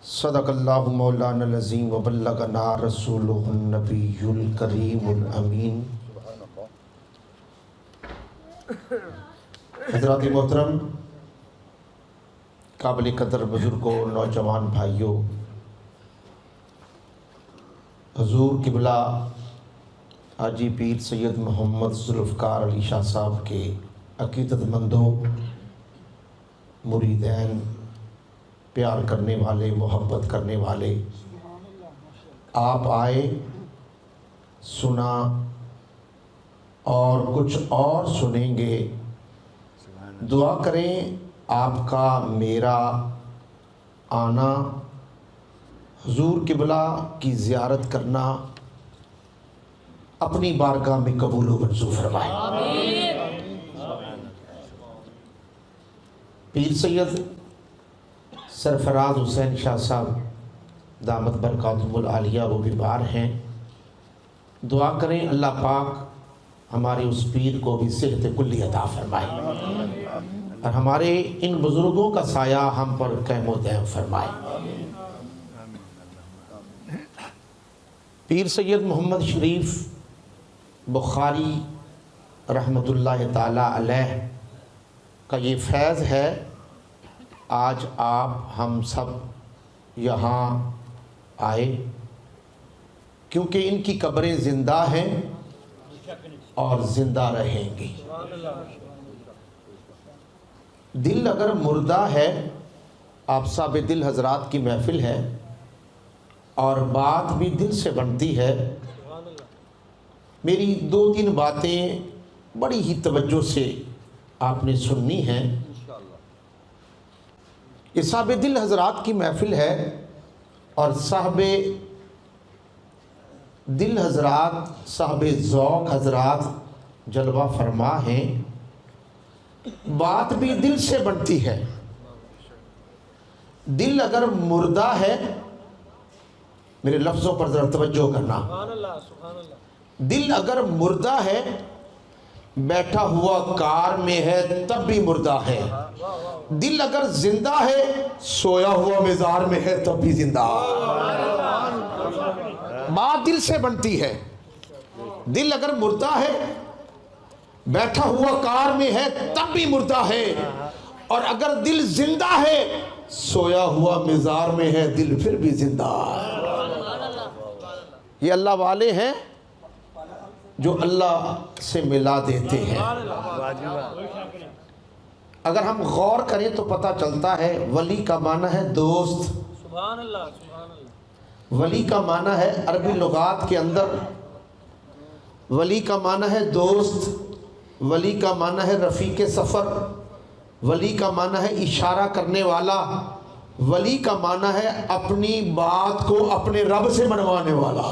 صدق اللہ مولانا العظیم و بلغنا رسولہ النبی الکریم الامین۔ حضرات محترم، قابل قدر بزرگوں، نوجوان بھائیوں، حضور قبلہ حاجی پیر سید محمد ذوالفقار علی شاہ صاحب کے عقیدت مندوں، مریدین، پیار کرنے والے، محبت کرنے والے، آپ آئے، سنا اور کچھ اور سنیں گے۔ دعا کریں آپ کا میرا آنا، حضور قبلہ کی زیارت کرنا اپنی بارگاہ میں قبول و منظور فرمائے۔ پیر سید سرفراز حسین شاہ صاحب دامت برکاتہم العالیہ وہ بیمار ہیں، دعا کریں اللہ پاک ہمارے اس پیر کو بھی صحت کلی عطا فرمائے اور ہمارے ان بزرگوں کا سایہ ہم پر قائم و دائم فرمائے۔ پیر سید محمد شریف بخاری رحمۃ اللہ تعالی علیہ کا یہ فیض ہے، آج آپ ہم سب یہاں آئے کیونکہ ان کی قبریں زندہ ہیں اور زندہ رہیں گی۔ دل اگر مردہ ہے، آپ صاحب دل حضرات کی محفل ہے اور بات بھی دل سے بنتی ہے، میری دو تین باتیں بڑی ہی توجہ سے آپ نے سننی ہیں۔ یہ صاحب دل حضرات کی محفل ہے اور صاحب دل حضرات، صاحب ذوق حضرات جلوہ فرما ہیں، بات بھی دل سے بنتی ہے۔ دل اگر مردہ ہے، میرے لفظوں پر ذرا توجہ کرنا، دل اگر مردہ ہے، بیٹھا ہوا کار میں ہے تب بھی مردہ ہے، دل اگر زندہ ہے سویا ہوا مزار میں ہے تب بھی زندہ۔ بات دل سے بنتی ہے، دل اگر مردہ ہے، بیٹھا ہوا کار میں ہے تب بھی مردہ ہے، اور اگر دل زندہ ہے سویا ہوا مزار میں ہے دل پھر بھی زندہ ہے۔ یہ اللہ والے ہیں جو اللہ سے ملا دیتے ہیں۔ اگر ہم غور کریں تو پتہ چلتا ہے ولی کا معنی ہے دوست۔ ولی کا معنی ہے عربی لغات کے اندر، ولی کا معنی ہے دوست، ولی کا معنی ہے رفیق سفر، ولی کا معنی ہے اشارہ کرنے والا، ولی کا معنی ہے اپنی بات کو اپنے رب سے منوانے والا۔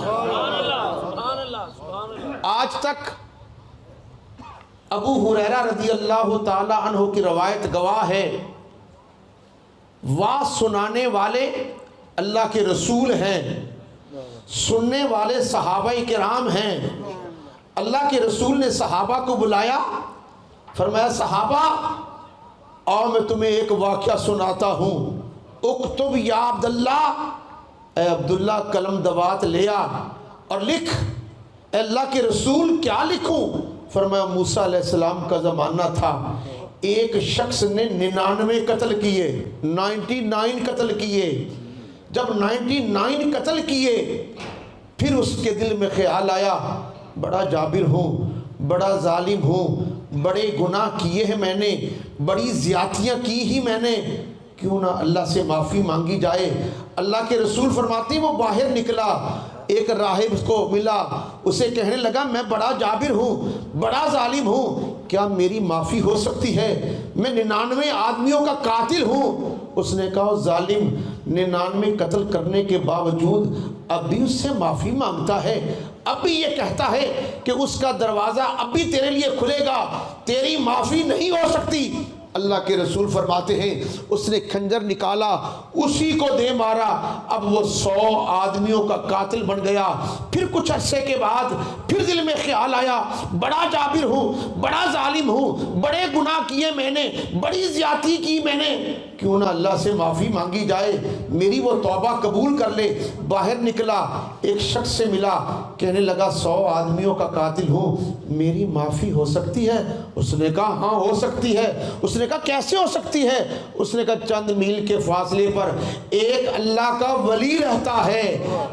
آج تک ابو ہریرہ رضی اللہ تعالی عنہ کی روایت گواہ ہے، واعظ سنانے والے اللہ کے رسول ہیں، سننے والے صحابہ کرام ہیں۔ اللہ کے رسول نے صحابہ کو بلایا، فرمایا صحابہ آؤ میں تمہیں ایک واقعہ سناتا ہوں، اکتب یا عبداللہ، اے عبداللہ قلم دوات لیا اور لکھ۔ اے اللہ کے رسول کیا لکھوں؟ فرمایا موسیٰ علیہ السلام کا زمانہ تھا، ایک شخص نے 99 قتل کیے، 99 قتل کیے۔ جب 99 قتل کیے پھر اس کے دل میں خیال آیا بڑا جابر ہوں، بڑا ظالم ہوں، بڑے گناہ کیے ہیں میں نے، بڑی زیادتیاں کی ہی میں نے، کیوں نہ اللہ سے معافی مانگی جائے۔ اللہ کے رسول فرماتے ہیں وہ باہر نکلا، ایک راہب کو ملا، اسے کہنے لگا میں بڑا جابر ہوں، بڑا ظالم ہوں، کیا میری معافی ہو سکتی ہے؟ میں 99 آدمیوں کا قاتل ہوں۔ اس نے کہا ظالم 99 قتل کرنے کے باوجود اب بھی اس سے معافی مانگتا ہے، اب بھی یہ کہتا ہے کہ اس کا دروازہ اب بھی تیرے لیے کھلے گا، تیری معافی نہیں ہو سکتی۔ اللہ کے رسول فرماتے ہیں اس نے خنجر نکالا، اسی کو دے مارا، اب وہ 100 آدمیوں کا قاتل بن گیا۔ پھر کچھ عرصے کے بعد پھر دل میں خیال آیا بڑا جابر ہوں، بڑا ظالم ہوں، بڑے گناہ کیے میں نے، بڑی زیادتی کی میں نے، کیوں نہ اللہ سے معافی مانگی جائے، میری وہ توبہ قبول کر لے۔ باہر نکلا، ایک شخص سے ملا، کہنے لگا 100 آدمیوں کا قاتل ہوں، میری معافی ہو سکتی ہے؟ اس نے کہا ہاں ہو سکتی ہے۔ اس نے کہا کیسے ہو سکتی ہے؟ اس نے کہا چند میل کے فاصلے پر ایک اللہ کا ولی رہتا ہے،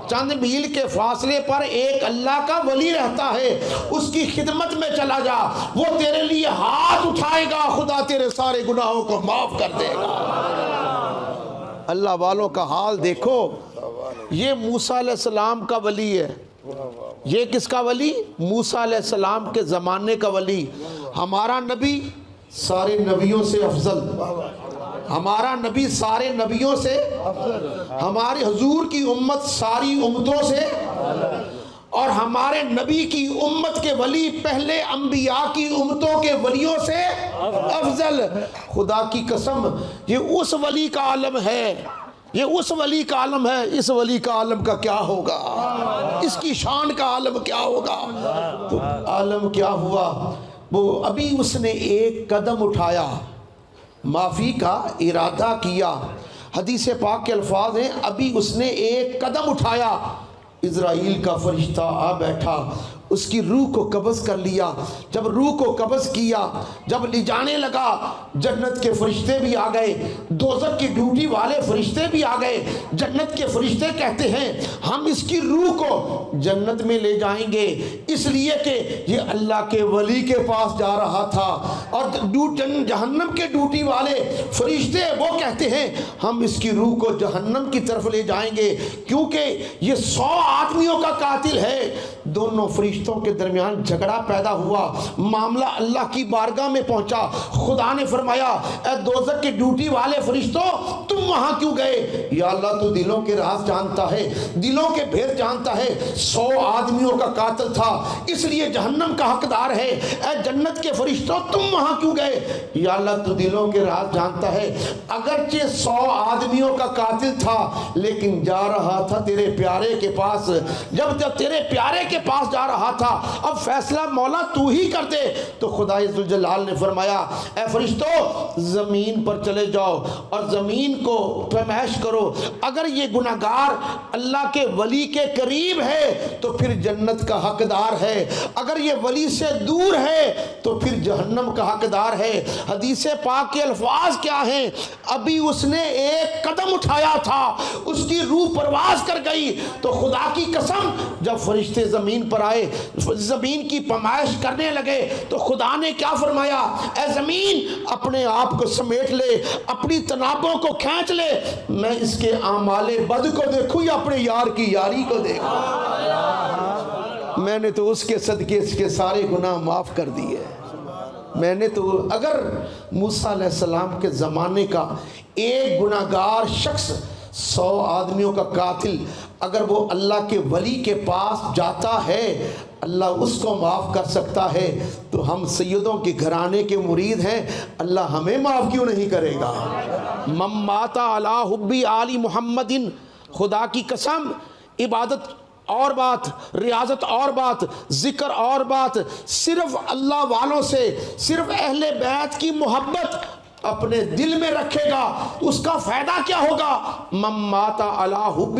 چند میل کے فاصلے پر ایک اللہ کا ولی رہتا ہے، اس کی خدمت میں چلا جا، وہ تیرے لیے ہاتھ اٹھائے گا، خدا تیرے سارے گناہوں کو معاف کر دے گا۔ اللہ والوں کا حال دیکھو، یہ موسیٰ علیہ السلام کا ولی ہے۔ یہ کس کا ولی؟ موسیٰ علیہ السلام کے زمانے کا ولی۔ ہمارا نبی سارے نبیوں سے افضل، ہمارا نبی سارے نبیوں سے، ہمارے حضور کی امت ساری امتوں سے، اور ہمارے نبی کی امت کے ولی پہلے انبیاء کی امتوں کے ولیوں سے افضل۔ خدا کی قسم یہ اس ولی کا عالم ہے، یہ اس ولی کا عالم ہے۔ اس ولی کا عالم کا کیا ہوگا؟ اس کی شان کا عالم کیا ہوگا؟ تو عالم کیا ہوا؟ وہ ابھی اس نے ایک قدم اٹھایا، معافی کا ارادہ کیا۔ حدیث پاک کے الفاظ ہیں، ابھی اس نے ایک قدم اٹھایا، اسرائیل کا فرشتہ آ بیٹھا، اس کی روح کو قبض کر لیا۔ جب روح کو قبض کیا، جب لے جانے لگا، جنت کے فرشتے بھی آ گئے، دوزخ کی ڈیوٹی والے فرشتے بھی آ گئے۔ جنت کے فرشتے کہتے ہیں ہم اس کی روح کو جنت میں لے جائیں گے، اس لیے کہ یہ اللہ کے ولی کے پاس جا رہا تھا۔ اور جہنم کے ڈیوٹی والے فرشتے وہ کہتے ہیں ہم اس کی روح کو جہنم کی طرف لے جائیں گے، کیونکہ یہ 100 آدمیوں کا قاتل ہے۔ دونوں فرشتوں کے درمیان جھگڑا پیدا ہوا، معاملہ اللہ کی بارگاہ میں پہنچا۔ خدا نے فرمایا اے دوزخ کے ڈیوٹی والے فرشتوں تم وہاں کیوں گئے؟ یا اللہ تو دلوں کے راز جانتا ہے، دلوں کے بھید جانتا ہے۔ 100 آدمیوں کا قاتل تھا، اس لیے جہنم کا حقدار ہے۔ اے جنت کے فرشتوں تم وہاں کیوں گئے؟ یا اللہ تو دلوں کے راز جانتا ہے، اگرچہ 100 آدمیوں کا قاتل تھا لیکن جا رہا تھا تیرے پیارے کے پاس۔ جب تیرے پیارے کے پاس جا رہا تھا، اب فیصلہ مولا تو ہی کر دے۔ تو خدا ذوالجلال نے فرمایا اے فرشتوں زمین پر چلے جاؤ اور زمین کو پیمائش کرو، اگر یہ گناہگار اللہ کے ولی کے قریب ہے تو پھر جنت کا حقدار ہے، اگر یہ ولی سے دور ہے تو پھر جہنم کا حقدار ہے۔ حدیث پاک کے الفاظ کیا ہیں؟ ابھی اس نے ایک قدم اٹھایا تھا، اس کی روح پرواز کر گئی۔ تو خدا کی قسم جب فرشتے زمین پر آئے، زمین کی پیمائش کرنے لگے، تو خدا نے کیا فرمایا؟ اے زمین اپنے آپ کو سمیٹ لے، اپنی تنابوں کو کھینچ لے، میں اس کے اعمال بد کو دیکھوں یا اپنے یار کی یاری کو دیکھوں؟ میں نے تو اس کے صدقے اس کے سارے گناہ معاف کر دیے۔ میں نے تو اگر موسیٰ علیہ السلام کے زمانے کا ایک گناہگار شخص 100 آدمیوں کا قاتل اگر وہ اللہ کے ولی کے پاس جاتا ہے اللہ اس کو معاف کر سکتا ہے، تو ہم سیدوں کے گھرانے کے مرید ہیں، اللہ ہمیں معاف کیوں نہیں کرے گا؟ من مات علی حب آل محمد، خدا کی قسم عبادت اور بات، ریاضت اور بات، ذکر اور بات، صرف اللہ والوں سے، صرف اہل بیت کی محبت اپنے دل میں رکھے گا، اس کا فائدہ کیا ہوگا؟ من مات علی حب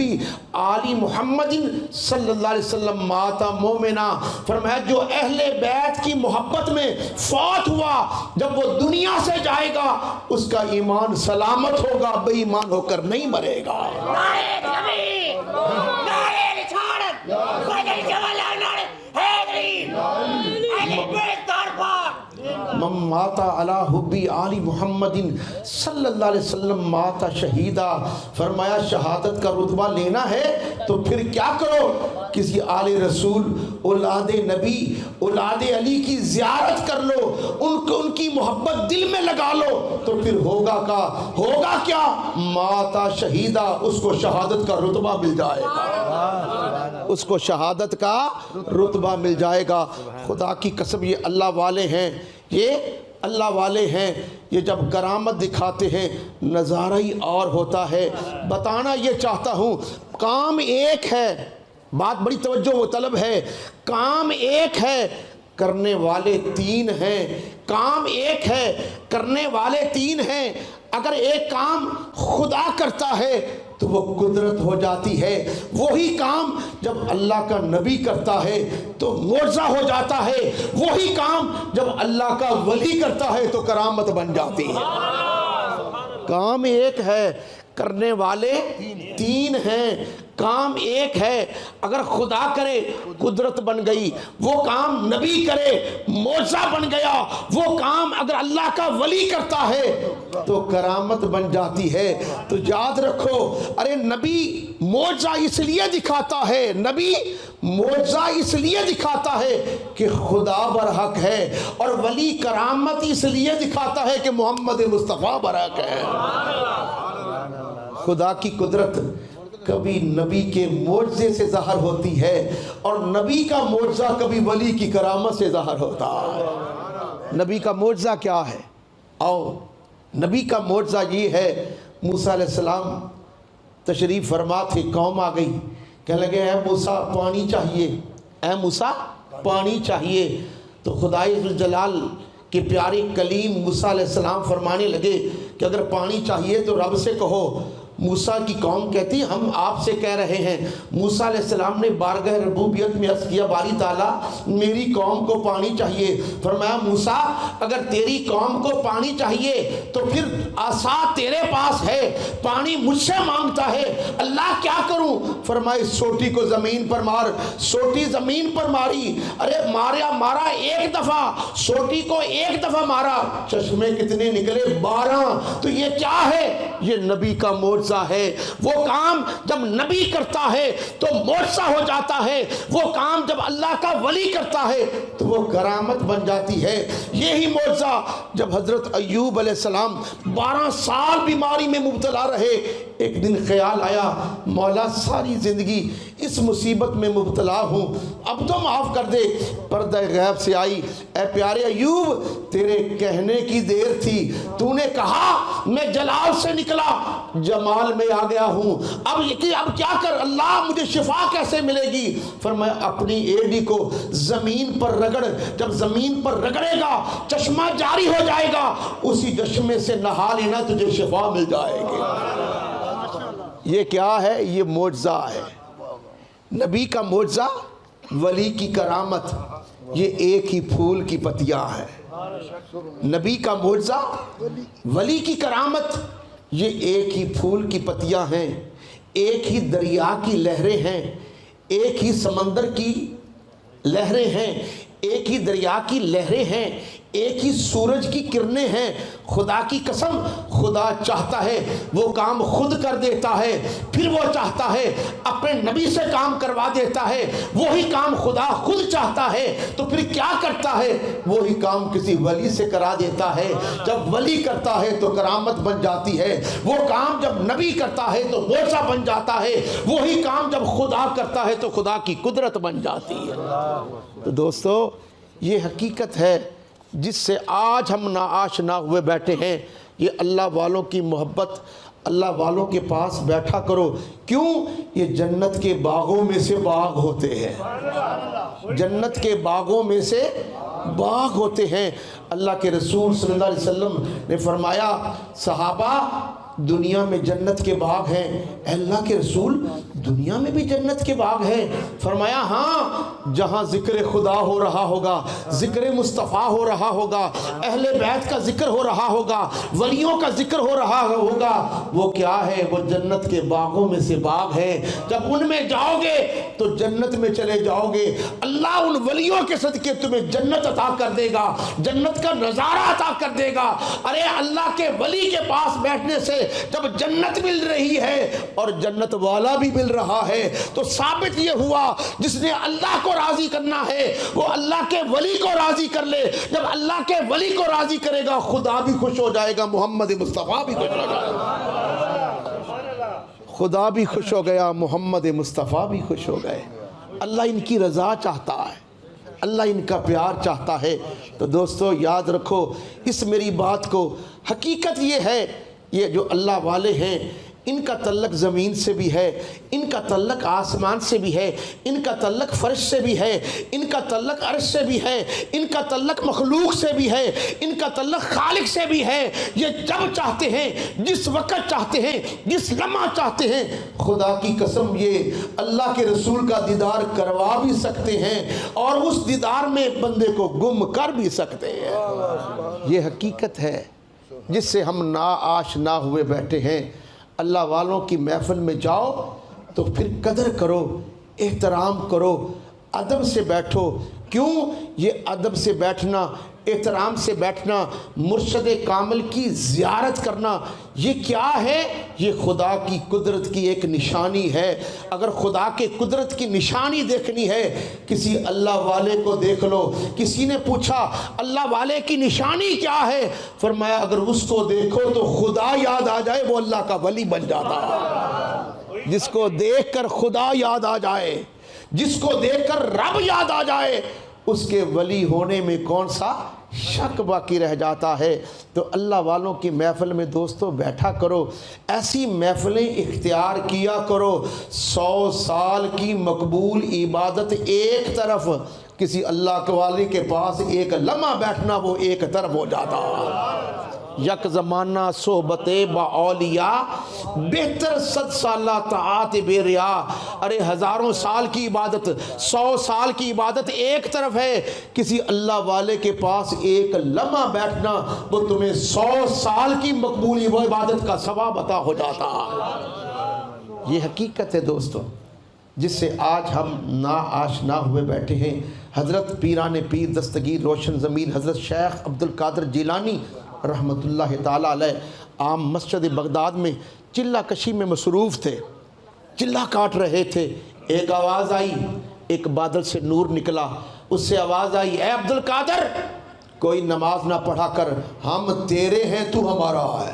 آل محمد صلی اللہ علیہ وسلم مات مومنا، فرمایا جو اہل بیت کی محبت میں فوت ہوا جب وہ دنیا سے جائے گا اس کا ایمان سلامت ہوگا، بے ایمان ہو کر نہیں مرے گا۔ من مات علی حب آل محمد صلی اللہ علیہ وسلم مات شہیدہ، فرمایا شہادت کا رتبہ لینا ہے تو پھر کیا کرو؟ کسی آل رسول، اولاد نبی، اولاد علی کی زیارت کر لو، ان کی محبت دل میں لگا لو، تو پھر ہوگا کیا؟ ماتا شہیدہ، اس کو شہادت کا رتبہ مل جائے گا، اس کو شہادت کا رتبہ مل جائے گا۔ خدا کی قسم یہ اللہ والے ہیں، یہ اللہ والے ہیں، یہ جب کرامت دکھاتے ہیں نظارہ ہی اور ہوتا ہے۔ بتانا یہ چاہتا ہوں کام ایک ہے، بات بڑی توجہ و طلب ہے، کام ایک ہے کرنے والے 3 ہیں، کام ایک ہے کرنے والے 3 ہیں۔ اگر ایک کام خدا کرتا ہے تو وہ قدرت ہو جاتی ہے، وہی کام جب اللہ کا نبی کرتا ہے تو معجزہ ہو جاتا ہے، وہی کام جب اللہ کا ولی کرتا ہے تو کرامت بن جاتی ہے۔ کام ایک ہے، کرنے والے تین ہیں، کام ایک ہے، اگر خدا کرے قدرت بن گئی، وہ کام نبی کرے معجزہ بن گیا، وہ کام اگر اللہ کا ولی کرتا ہے تو کرامت بن جاتی ہے۔ تو یاد رکھو، ارے نبی معجزہ اس لیے دکھاتا ہے، نبی معجزہ اس لیے دکھاتا ہے کہ خدا برحق ہے، اور ولی کرامت اس لیے دکھاتا ہے کہ محمد مصطفیٰ برحق ہے۔ خدا کی قدرت کبھی نبی کے معجزے سے ظاہر ہوتی ہے، اور نبی کا معجزہ کبھی ولی کی کرامت سے ظاہر ہوتا ہے۔ نبی کا معجزہ کیا ہے؟ آؤ، نبی کا معجزہ یہ ہے، موسیٰ علیہ السلام تشریف فرما تھے، قوم آ گئی، کہنے لگے اے موسیٰ پانی چاہیے، اے موسیٰ پانی چاہیے۔ تو خدائے ذوالجلال کہ پیارے کلیم موسیٰ علیہ السلام فرمانے لگے کہ اگر پانی چاہیے تو رب سے کہو۔ موسیٰ کی قوم کہتی ہم آپ سے کہہ رہے ہیں۔ موسیٰ علیہ السلام نے بارگاہ ربوبیت میں عرض کیا باری تعالیٰ میری قوم کو پانی چاہیے۔ فرمایا موسیٰ اگر تیری قوم کو پانی چاہیے تو پھر عصا تیرے پاس ہے، پانی مجھ سے مانگتا ہے، اللہ کیا کروں؟ فرمایا سوٹی کو زمین پر مار۔ سوٹی زمین پر ماری، ارے مارا ایک دفعہ، سوٹی کو ایک دفعہ مارا، چشمے کتنے نکلے؟ 12۔ تو یہ کیا ہے؟ یہ نبی کا معجزہ ہے۔ وہ کام جب نبی کرتا ہے تو معجزہ ہو جاتا ہے، وہ کام جب اللہ کا ولی کرتا ہے تو وہ کرامت بن جاتی ہے۔ یہی معجزہ جب حضرت ایوب علیہ السلام 12 سال بیماری میں مبتلا رہے، ایک دن خیال آیا مولا ساری زندگی اس مصیبت میں مبتلا ہوں، اب تو معاف کر دے۔ پردہ غیب سے آئی، اے پیارے ایوب تیرے کہنے کی دیر تھی، تو نے کہا میں جلال سے نکلا جمال میں آ گیا ہوں، اب کیا کر اللہ مجھے شفا کیسے ملے گی؟ فرمایا اپنی ایڑی کو زمین پر رگڑ، جب زمین پر رگڑے گا چشمہ جاری ہو جائے گا، اسی چشمے سے نہا لینا تجھے شفا مل جائے گی۔ یہ کیا ہے؟ یہ معجزہ ہے۔ نبی کا معجزہ، ولی کی کرامت، یہ ایک ہی پھول کی پتیاں ہے۔ نبی کا معجزہ، ولی کی کرامت، یہ ایک ہی پھول کی پتیاں ہیں، ایک ہی دریا کی لہریں ہیں، ایک ہی سمندر کی لہریں ہیں، ایک ہی دریا کی لہریں ہیں، ایک ہی سورج کی کرنیں ہیں۔ خدا کی قسم خدا چاہتا ہے وہ کام خود کر دیتا ہے، پھر وہ چاہتا ہے اپنے نبی سے کام کروا دیتا ہے، وہی کام خدا خود چاہتا ہے تو پھر کیا کرتا ہے؟ وہی کام کسی ولی سے کرا دیتا ہے۔ جب ولی کرتا ہے تو کرامت بن جاتی ہے، وہ کام جب نبی کرتا ہے تو معجزہ بن جاتا ہے، وہی کام جب خدا کرتا ہے تو خدا کی قدرت بن جاتی ہے۔ تو دوستو یہ حقیقت ہے جس سے آج ہم ناآشنا ہوئے بیٹھے ہیں۔ یہ اللہ والوں کی محبت، اللہ والوں کے پاس بیٹھا کرو۔ کیوں؟ یہ جنت کے باغوں میں سے باغ ہوتے ہیں، جنت کے باغوں میں سے باغ ہوتے ہیں۔ اللہ کے رسول صلی اللہ علیہ وسلم نے فرمایا صحابہ دنیا میں جنت کے باغ ہیں۔ اے اللہ کے رسول دنیا میں بھی جنت کے باغ ہیں؟ فرمایا ہاں، جہاں ذکر خدا ہو رہا ہوگا، ذکر مصطفیٰ ہو رہا ہوگا، اہل بیت کا ذکر ہو رہا ہوگا، ولیوں کا ذکر ہو رہا ہوگا، وہ کیا ہے؟ وہ جنت کے باغوں میں سے باغ ہے۔ جب ان میں جاؤ گے تو جنت میں چلے جاؤ گے، اللہ ان ولیوں کے صدقے تمہیں جنت عطا کر دے گا، جنت کا نظارہ عطا کر دے گا۔ ارے اللہ کے ولی کے پاس بیٹھنے سے جب جنت مل رہی ہے اور جنت والا بھی مل رہا ہے تو ثابت یہ ہوا جس نے اللہ کو راضی کرنا ہے وہ اللہ کے ولی کو راضی کر لے۔ جب اللہ کے ولی کو راضی کرے گا خدا بھی خوش ہو جائے گا، محمد مصطفیٰ بھی خوش ہو جائے گا۔ خدا بھی خوش ہو گیا، محمد مصطفیٰ بھی خوش ہو گئے۔ اللہ ان کی رضا چاہتا ہے، اللہ ان کا پیار چاہتا ہے۔ تو دوستو یاد رکھو اس میری بات کو، حقیقت یہ ہے یہ جو اللہ والے ہیں ان کا تعلق زمین سے بھی ہے، ان کا تعلق آسمان سے بھی ہے، ان کا تعلق فرش سے بھی ہے، ان کا تعلق عرش سے بھی ہے، ان کا تعلق مخلوق سے بھی ہے، ان کا تعلق خالق سے بھی ہے۔ یہ جب چاہتے ہیں، جس وقت چاہتے ہیں، جس لمحہ چاہتے ہیں، خدا کی قسم یہ اللہ کے رسول کا دیدار کروا بھی سکتے ہیں اور اس دیدار میں بندے کو گم کر بھی سکتے ہیں۔ یہ حقیقت ہے جس سے ہم ناآشنا ہوئے بیٹھے ہیں۔ اللہ والوں کی محفل میں جاؤ تو پھر قدر کرو، احترام کرو، ادب سے بیٹھو۔ کیوں؟ یہ ادب سے بیٹھنا، احترام سے بیٹھنا، مرشد کامل کی زیارت کرنا، یہ کیا ہے؟ یہ خدا کی قدرت کی ایک نشانی ہے۔ اگر خدا کے قدرت کی نشانی دیکھنی ہے، کسی اللہ والے کو دیکھ لو۔ کسی نے پوچھا اللہ والے کی نشانی کیا ہے؟ فرمایا اگر اس کو دیکھو تو خدا یاد آ جائے، وہ اللہ کا ولی بن جاتا ہے۔ جس کو دیکھ کر خدا یاد آ جائے، جس کو دیکھ کر رب یاد آ جائے، اس کے ولی ہونے میں کون سا شک باقی رہ جاتا ہے۔ تو اللہ والوں کی محفل میں دوستو بیٹھا کرو، ایسی محفلیں اختیار کیا کرو۔ 100 سال کی مقبول عبادت ایک طرف، کسی اللہ کے والی کے پاس ایک لمحہ بیٹھنا وہ ایک طرف ہو جاتا۔ یک زمانہ صحبت با اولیاء، بہتر 100 سالہ طاعت بے ریا۔ ارے ہزاروں سال کی عبادت، 100 سال کی عبادت ایک طرف ہے، کسی اللہ والے کے پاس ایک لمحہ بیٹھنا وہ تمہیں 100 سال کی مقبول عبادت کا ثواب عطا ہو جاتا۔ یہ حقیقت ہے دوستو جس سے آج ہم ناآشنا ہوئے بیٹھے ہیں۔ حضرت پیران پیر دستگیر روشن ضمیر حضرت شیخ عبدالقادر جیلانی رحمت اللہ تعالیٰ علیہ عام مسجد بغداد میں چلہ کشی میں مصروف تھے، چلہ کاٹ رہے تھے۔ ایک آواز آئی، ایک بادل سے نور نکلا، اس سے آواز آئی اے عبدالقادر کوئی نماز نہ پڑھا کر، ہم تیرے ہیں تو ہمارا ہے،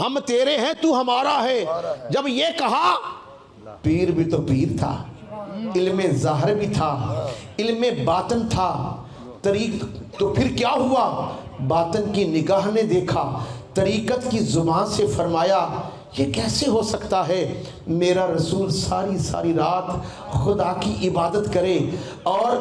ہم تیرے ہیں تو ہمارا ہے۔ جب یہ کہا، پیر بھی تو پیر تھا، علم ظاہر بھی تھا، علم باطن تھا، طریق تو پھر کیا ہوا؟ باطن کی نگاہ نے دیکھا، طریقت کی زبان سے فرمایا یہ کیسے ہو سکتا ہے میرا رسول ساری رات خدا کی عبادت کرے اور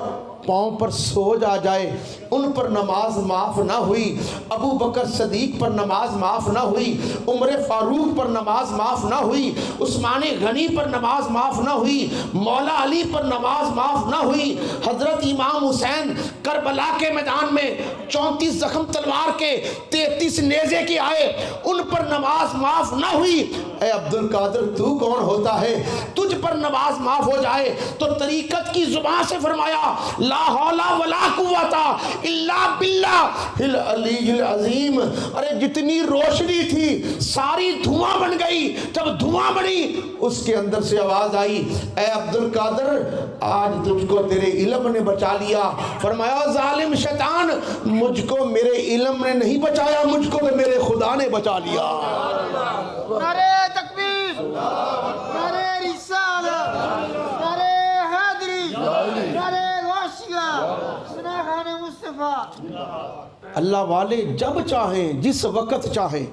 پاؤں پر سوج آ جائے، ان پر نماز معاف نہ ہوئی، ابو بکر صدیق پر نماز معاف نہ ہوئی، عمر فاروق پر نماز معاف نہ ہوئی، عثمان غنی پر نماز معاف نہ ہوئی، مولا علی پر نماز معاف نہ ہوئی، حضرت امام حسین کربلا کے میدان میں 34 زخم تلوار کے 33 نیزے کے آئے، ان پر نماز معاف نہ ہوئی۔ اے عبدالقادر تو کون ہوتا ہے تجھ پر نماز معاف ہو جائے؟ تو طریقت کی زبان سے فرمایا لا حول ولا قوت الا باللہ العلی العظیم۔ ارے جتنی روشنی تھی ساری دھواں بن گئی، جب دھواں بنی اس کے اندر سے آواز آئی اے عبدالقادر آج تجھ کو تیرے علم نے بچا لیا۔ فرمایا ظالم شیطان مجھ کو میرے علم نے نہیں بچایا، مجھ کو تو میرے خدا نے بچا لیا۔ نعرہ تکبیر، نعرہ رسالہ، نعرہ حیدری، نعرہ غوثیہ، سنا خان مصطفیٰ۔ اللہ والے جب چاہیں، جس وقت چاہیں،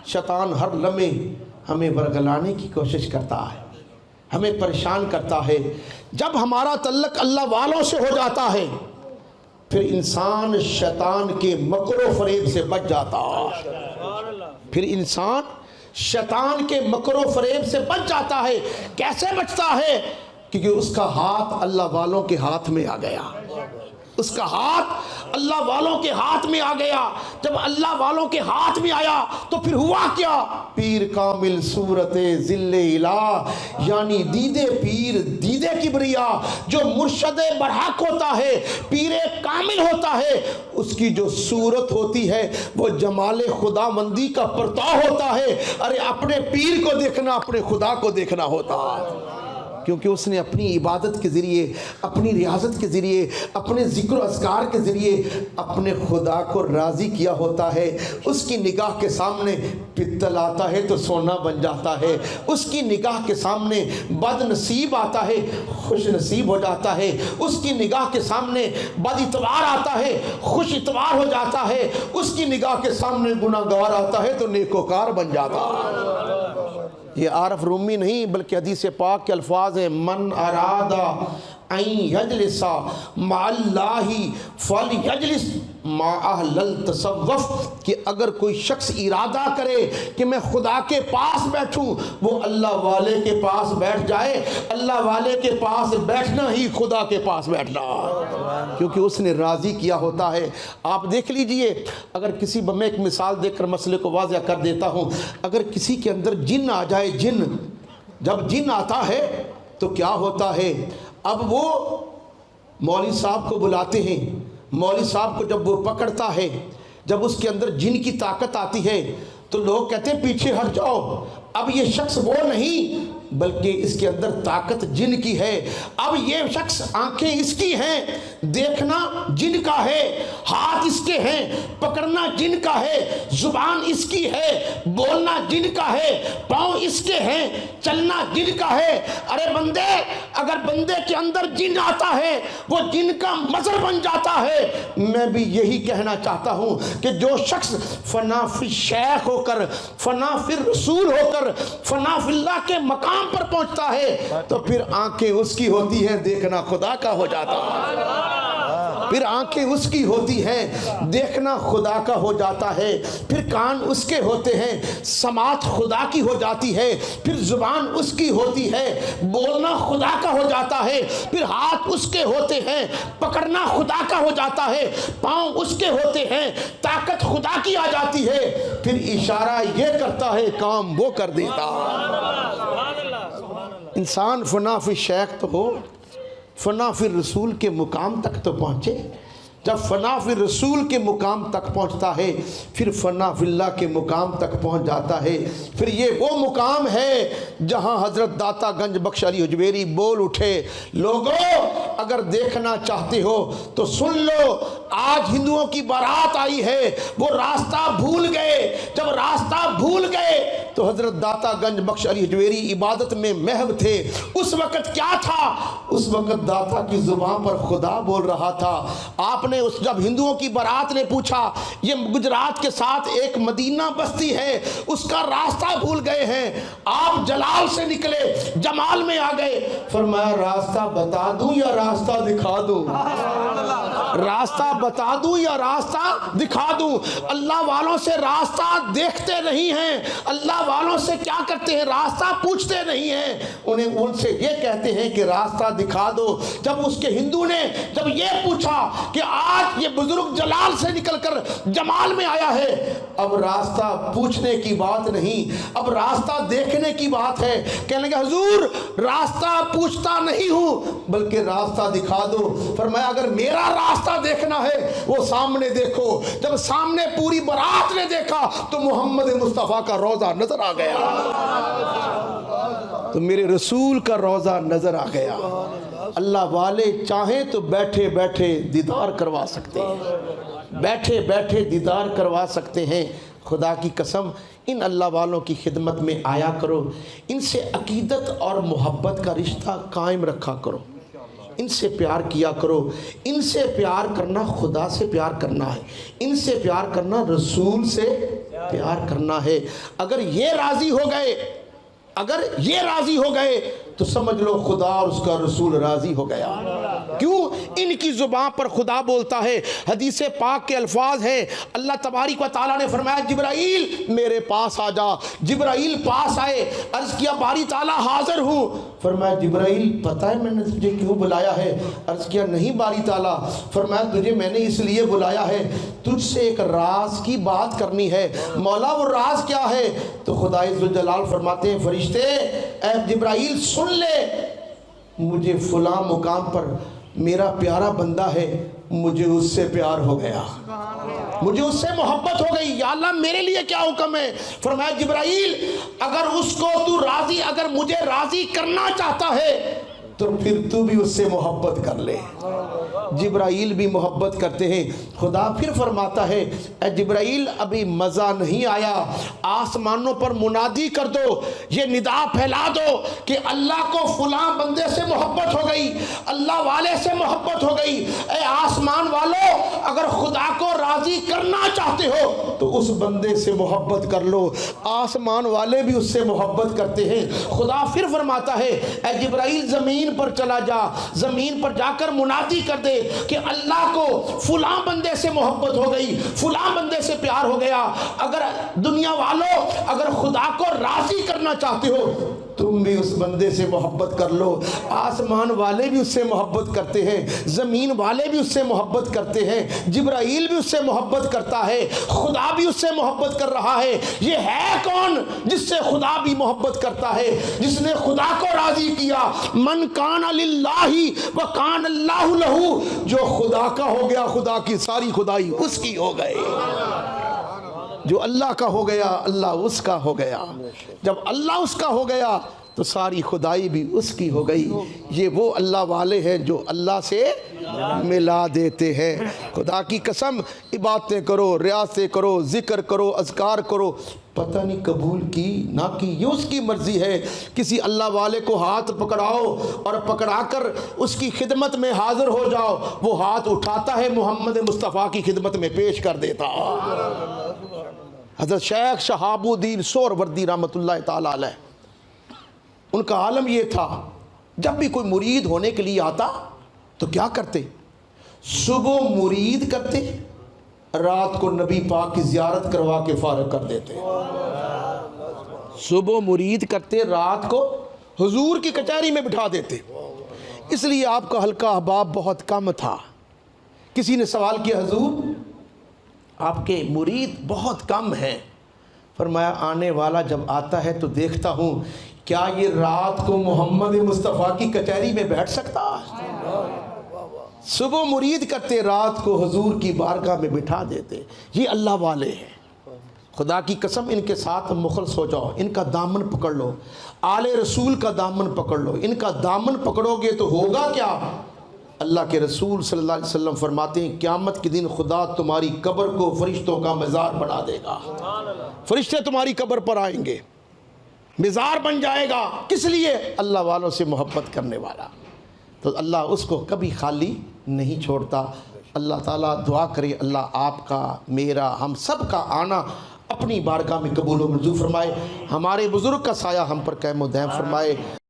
شیطان ہر لمحے ہمیں ورگلانے کی کوشش کرتا ہے، ہمیں پریشان کرتا ہے۔ جب ہمارا تعلق اللہ والوں سے ہو جاتا ہے پھر انسان شیطان کے مکر و فریب سے بچ جاتا ہے، پھر انسان شیطان کے مکر و فریب سے بچ جاتا ہے۔ کیسے بچتا ہے؟ کیونکہ اس کا ہاتھ اللہ والوں کے ہاتھ میں آ گیا، اس کا ہاتھ اللہ والوں کے ہاتھ میں آ گیا۔ جب اللہ والوں کے ہاتھ میں آیا تو پھر ہوا کیا؟ پیر کامل صورت ذل الہ، یعنی دیدے پیر دیدے کبریا۔ جو مرشد برحق ہوتا ہے، پیر کامل ہوتا ہے، اس کی جو صورت ہوتی ہے وہ جمال خدا مندی کا پرتاؤ ہوتا ہے۔ ارے اپنے پیر کو دیکھنا اپنے خدا کو دیکھنا ہوتا ہے، کیونکہ اس نے اپنی عبادت کے ذریعے، اپنی ریاضت کے ذریعے، اپنے ذکر و اذکار کے ذریعے اپنے خدا کو راضی کیا ہوتا ہے۔ اس کی نگاہ کے سامنے پتل آتا ہے تو سونا بن جاتا ہے، اس کی نگاہ کے سامنے بد نصیب آتا ہے خوش نصیب ہو جاتا ہے، اس کی نگاہ کے سامنے بد اتوار آتا ہے خوش اتوار ہو جاتا ہے، اس کی نگاہ کے سامنے گناہگار آتا ہے تو نیکوکار بن جاتا ہے۔ یہ عارف رومی نہیں بلکہ حدیث پاک کے الفاظ ہیں، من ارادہ ان یجلس مع اللہ فلیجلس مع اہل التصوف، کہ اگر کوئی شخص ارادہ کرے کہ میں خدا کے پاس بیٹھوں، وہ اللہ والے کے پاس بیٹھ جائے۔ اللہ والے کے پاس بیٹھنا ہی خدا کے پاس بیٹھنا، کیونکہ اس نے راضی کیا ہوتا ہے۔ آپ دیکھ لیجئے، اگر کسی میں ایک مثال دیکھ کر مسئلے کو واضح کر دیتا ہوں، اگر کسی کے اندر جن آ جائے، جب جن آتا ہے تو کیا ہوتا ہے؟ اب وہ مولوی صاحب کو بلاتے ہیں، مولوی صاحب کو جب وہ پکڑتا ہے، جب اس کے اندر جن کی طاقت آتی ہے تو لوگ کہتے ہیں پیچھے ہٹ جاؤ، اب یہ شخص وہ نہیں بلکہ اس کے اندر طاقت جن کی ہے۔ اب یہ شخص آنکھیں اس کی ہیں، دیکھنا جن کا ہے، ہاتھ اس کے ہیں، پکڑنا جن کا ہے، زبان اس کی ہے، بولنا جن کا ہے، پاؤں اس کے ہیں، چلنا جن کا ہے۔ ارے بندے، اگر بندے کے اندر جن آتا ہے وہ جن کا مظہر بن جاتا ہے۔ میں بھی یہی کہنا چاہتا ہوں کہ جو شخص فنا فی شیخ ہو کر، فنا فی رسول ہو کر، فنا فی اللہ کے مقام پر پہنچتا ہے تو پھر آنکھیں اس کی ہوتی ہیں، دیکھنا خدا کا ہو جاتا ہے۔ پھر آنکھیں اس کی ہوتی ہیں، دیکھنا خدا کا ہو جاتا ہے۔ پھر کان اس کے ہوتے ہیں، سماعت خدا کی ہو جاتی ہے۔ پھر زبان اس کی ہوتی ہے، بولنا خدا کا ہو جاتا ہے۔ پھر ہاتھ اس کے ہوتے ہیں، پکڑنا خدا کا ہو جاتا ہے۔ پاؤں اس کے ہوتے ہیں، طاقت خدا کی آ جاتی ہے۔ پھر اشارہ یہ کرتا ہے، کام وہ کر دیتا۔ انسان فنا فی شیخ تو ہو، فنا فی رسول کے مقام تک تو پہنچے۔ جب فنا فی رسول کے مقام تک پہنچتا ہے پھر فنا فی اللہ کے مقام تک پہنچ جاتا ہے۔ پھر یہ وہ مقام ہے جہاں حضرت داتا گنج بخش علی حجویری بول اٹھے، لوگوں اگر دیکھنا چاہتے ہو تو سن لو، آج ہندوؤں کی بارات آئی ہے، وہ راستہ بھول گئے۔ جب راستہ بھول گئے تو حضرت داتا گنج بخش علی حجویری عبادت میں محو تھے۔ اس وقت کیا تھا؟ اس وقت داتا کی زبان پر خدا بول رہا تھا۔ آپ نے جب ہندوؤں کی بارات نے پوچھا، یہ گجرات کے ساتھ ایک مدینہ بستی ہے، اس کا راستہ بھول گئے ہیں، آپ جلال سے نکلے، جمال میں آ گئے، فرمایا راستہ بتا دوں یا راستہ دکھا دوں؟ راستہ بتا دوں یا راستہ دکھا دوں؟ اللہ والوں سے راستہ دیکھتے نہیں ہیں، اللہ والوں سے کیا کرتے ہیں؟ راستہ پوچھتے نہیں ہیں، ان سے یہ کہتے ہیں کہ راستہ دکھا دو۔ جب اس کے ہندو نے جب یہ پوچھا کہ آج یہ بزرگ جلال سے نکل کر جمال میں آیا ہے، اب راستہ پوچھنے کی بات نہیں، اب راستہ دیکھنے کی بات ہے۔ کہنے لگے حضور راستہ پوچھتا نہیں ہوں بلکہ راستہ دکھا دو۔ فرمایا اگر میرا راستہ دیکھنا ہے وہ سامنے دیکھو۔ جب سامنے پوری بارات نے دیکھا تو محمد مصطفیٰ کا روضہ نظر آ گیا، تو میرے رسول کا روضہ نظر آ گیا۔ اللہ والے چاہیں تو بیٹھے بیٹھے دیدار کروا سکتے ہیں، بیٹھے بیٹھے دیدار کروا سکتے ہیں۔ خدا کی قسم ان اللہ والوں کی خدمت میں آیا کرو، ان سے عقیدت اور محبت کا رشتہ قائم رکھا کرو، ان سے پیار کیا کرو۔ ان سے پیار کرنا خدا سے پیار کرنا ہے، ان سے پیار کرنا رسول سے پیار کرنا ہے۔ اگر یہ راضی ہو گئے، اگر یہ راضی ہو گئے تو سمجھ لو خدا اور اس کا رسول راضی ہو گیا۔ کیوں؟ ان کی زبان پر خدا بولتا ہے۔ حدیث پاک کے الفاظ ہیں، اللہ تبارک و تعالیٰ نے فرمایا جبرائیل میرے پاس آ جا۔ جبرائیل پاس آئے، عرض کیا باری تعالیٰ حاضر ہوں۔ فرمایا جبرائیل پتہ ہے میں نے تجھے کیوں بلایا ہے؟ عرض کیا نہیں باری تعالیٰ۔ فرمایا تجھے میں نے اس لیے بلایا ہے، تجھ سے ایک راز کی بات کرنی ہے۔ مولا وہ راز کیا ہے؟ تو خدا عزوجلال فرماتے ہیں فرشتے اے جبرائیل سن لے، مجھے فلاں مقام پر میرا پیارا بندہ ہے، مجھے اس سے پیار ہو گیا، مجھے اس سے محبت ہو گئی، یا اللہ میرے لیے کیا حکم ہے؟ فرمایا جبرائیل اگر اس کو تو راضی، اگر مجھے راضی کرنا چاہتا ہے تو پھر تو بھی اس سے محبت کر لے۔ جبرائیل بھی محبت کرتے ہیں۔ خدا پھر فرماتا ہے اے جبرائیل ابھی مزہ نہیں آیا، آسمانوں پر منادی کر دو، یہ ندا پھیلا دو کہ اللہ کو فلاں بندے سے محبت ہو گئی، اللہ والے سے محبت ہو گئی۔ اے آسمان والو، اگر خدا کو راضی کرنا چاہتے ہو تو اس بندے سے محبت کر لو۔ آسمان والے بھی اس سے محبت کرتے ہیں۔ خدا پھر فرماتا ہے اے جبرائیل زمین پر چلا جا، زمین پر جا کر منادی کر دے کہ اللہ کو فلاں بندے سے محبت ہو گئی، فلاں بندے سے پیار ہو گیا۔ اگر دنیا والوں اگر خدا کو راضی کرنا چاہتے ہو تم بھی اس بندے سے محبت کر لو۔ آسمان والے بھی اس سے محبت کرتے ہیں، زمین والے بھی اس سے محبت کرتے ہیں، جبرائیل بھی اس سے محبت کرتا ہے، خدا بھی اس سے محبت کر رہا ہے۔ یہ ہے کون جس سے خدا بھی محبت کرتا ہے؟ جس نے خدا کو راضی کیا۔ من کان للہ وکان اللہ لہ، جو خدا کا ہو گیا خدا کی ساری خدائی اس کی ہو گئی۔ جو اللہ کا ہو گیا اللہ اس کا ہو گیا۔ جب اللہ اس کا ہو گیا تو ساری خدائی بھی اس کی ہو گئی۔ یہ وہ اللہ والے ہیں جو اللہ سے ملا دیتے ہیں۔ خدا کی قسم عبادتیں کرو، ریاضتیں کرو، ذکر کرو، اذکار کرو، پتہ نہیں قبول کی نہ کی، یہ اس کی مرضی ہے۔ کسی اللہ والے کو ہاتھ پکڑاؤ اور پکڑا کر اس کی خدمت میں حاضر ہو جاؤ، وہ ہاتھ اٹھاتا ہے محمد مصطفیٰ کی خدمت میں پیش کر دیتا۔ حضرت شیخ شہاب الدین سہروردی رحمۃ اللہ تعالیٰ علیہ، ان کا عالم یہ تھا جب بھی کوئی مرید ہونے کے لیے آتا تو کیا کرتے؟ صبح مرید کرتے، رات کو نبی پاک کی زیارت کروا کے فارغ کر دیتے۔ صبح مرید کرتے، رات کو حضور کی کچہری میں بٹھا دیتے۔ اس لیے آپ کا حلقہ احباب بہت کم تھا۔ کسی نے سوال کیا حضور آپ کے مرید بہت کم ہیں۔ فرمایا آنے والا جب آتا ہے تو دیکھتا ہوں کیا یہ رات کو محمد مصطفیٰ کی کچہری میں بیٹھ سکتا ہے؟ صبح مرید کرتے، رات کو حضور کی بارگاہ میں بٹھا دیتے۔ یہ اللہ والے ہیں۔ خدا کی قسم ان کے ساتھ مخلص ہو جاؤ، ان کا دامن پکڑ لو، آل رسول کا دامن پکڑ لو۔ ان کا دامن پکڑو گے تو ہوگا کیا؟ اللہ کے رسول صلی اللہ علیہ وسلم فرماتے ہیں قیامت کے دن خدا تمہاری قبر کو فرشتوں کا مزار بنا دے گا۔ فرشتے تمہاری قبر پر آئیں گے، مزار بن جائے گا۔ کس لیے؟ اللہ والوں سے محبت کرنے والا۔ تو اللہ اس کو کبھی خالی نہیں چھوڑتا۔ اللہ تعالیٰ دعا کرے اللہ آپ کا، میرا، ہم سب کا آنا اپنی بارگاہ میں قبول و منظور فرمائے، ہمارے بزرگ کا سایہ ہم پر قائم و دائم فرمائے۔